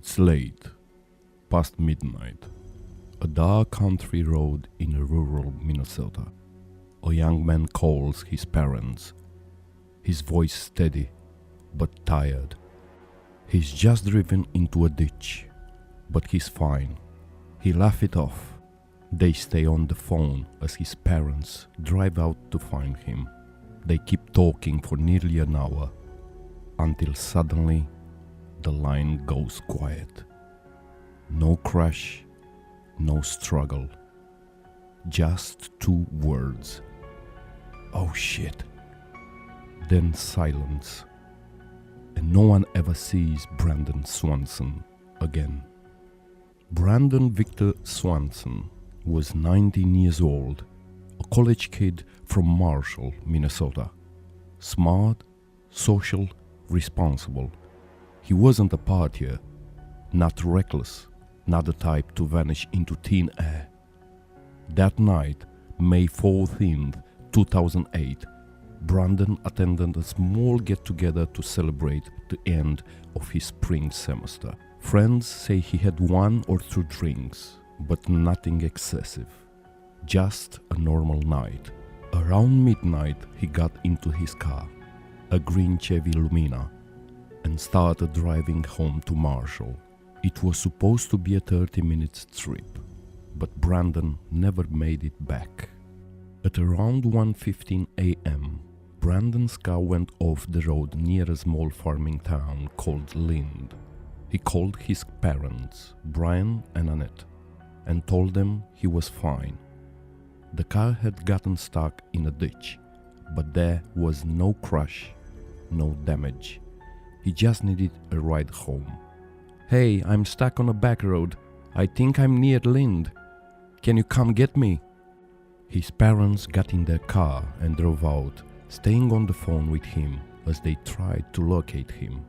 It's late, past midnight. A dark country road in rural Minnesota. A young man calls his parents. His voice steady, but tired. He's just driven into a ditch, but he's fine. He laughs it off. They stay on the phone as his parents drive out to find him. They keep talking for nearly an hour, until suddenly the line goes quiet. No crash, no struggle. Just two words. Oh shit. Then silence. And no one ever sees Brandon Swanson again. Brandon Victor Swanson was 19 years old, a college kid from Marshall, Minnesota. Smart, social, responsible. He wasn't a partier, not reckless, not the type to vanish into thin air. That night, May 14th, 2008, Brandon attended a small get-together to celebrate the end of his spring semester. Friends say he had 1 or 2 drinks, but nothing excessive. Just a normal night. Around midnight, he got into his car, a green Chevy Lumina, and started driving home to Marshall. It was supposed to be a 30-minute trip, but Brandon never made it back. At around 1:15 a.m., Brandon's car went off the road near a small farming town called Lind. He called his parents, Brian and Annette, and told them he was fine. The car had gotten stuck in a ditch, but there was no crash, no damage. He just needed a ride home. "Hey, I'm stuck on a back road. I think I'm near Lind. Can you come get me?" His parents got in their car and drove out, staying on the phone with him as they tried to locate him.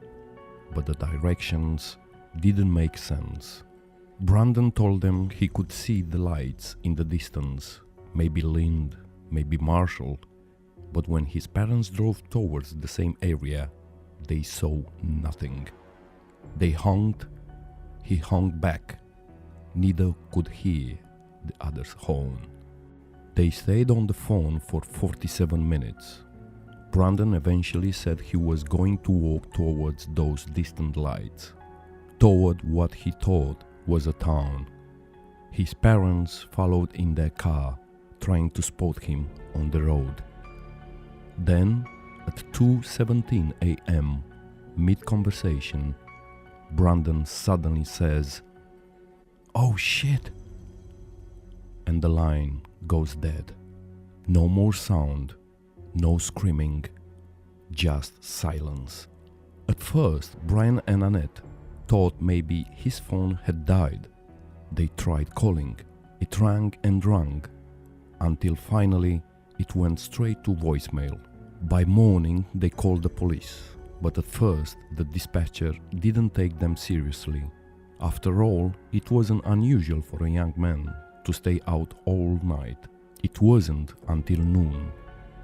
But the directions didn't make sense. Brandon told them he could see the lights in the distance, maybe Lind, maybe Marshall, but when his parents drove towards the same area, they saw nothing. They honked, he honked back. Neither could hear the other's horn. They stayed on the phone for 47 minutes. Brandon eventually said he was going to walk towards those distant lights, toward what he thought was a town. His parents followed in their car, trying to spot him on the road. Then, at 2:17 a.m., mid-conversation, Brandon suddenly says, "Oh shit!" And the line goes dead. No more sound, no screaming, just silence. At first, Brian and Annette thought maybe his phone had died. They tried calling. It rang and rang, until finally it went straight to voicemail. By morning, they called the police, but at first the dispatcher didn't take them seriously. After all, it wasn't unusual for a young man to stay out all night. It wasn't until noon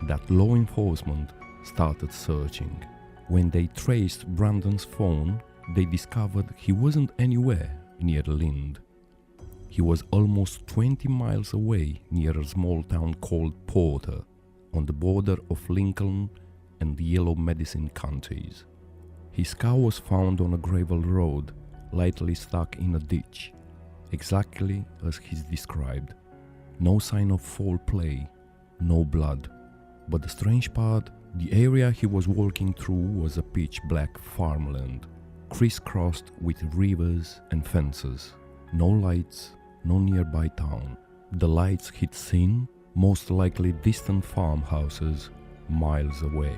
that law enforcement started searching. When they traced Brandon's phone, they discovered he wasn't anywhere near Lind. He was almost 20 miles away near a small town called Porter, on the border of Lincoln and Yellow Medicine counties. His car was found on a gravel road, lightly stuck in a ditch, exactly as he's described. No sign of foul play, no blood. But the strange part, the area he was walking through was a pitch-black farmland, crisscrossed with rivers and fences. No lights, no nearby town. The lights he'd seen, most likely distant farmhouses miles away.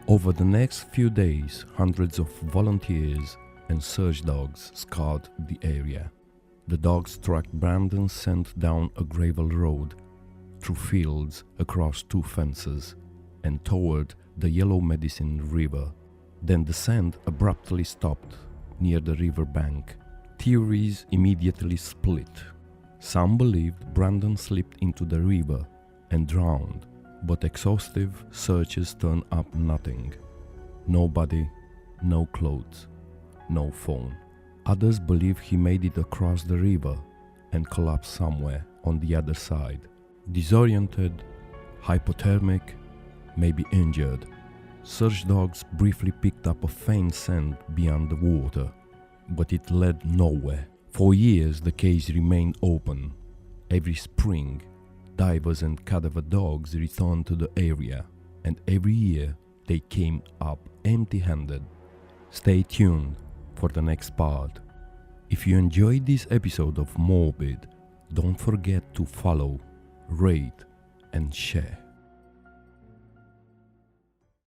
Over the next few days, hundreds of volunteers and search dogs scoured the area. The dogs tracked Brandon's scent down a gravel road, through fields, across 2 fences, and toward the Yellow Medicine River. Then the scent abruptly stopped near the river bank. Theories immediately split. Some believed Brandon slipped into the river and drowned, but exhaustive searches turned up nothing. No body, no clothes, no phone. Others believe he made it across the river and collapsed somewhere on the other side. Disoriented, hypothermic, maybe injured, search dogs briefly picked up a faint scent beyond the water, but it led nowhere. For years the case remained open. Every spring, divers and cadaver dogs returned to the area, and every year they came up empty-handed. Stay tuned for the next part. If you enjoyed this episode of Morbid, don't forget to follow, rate, and share.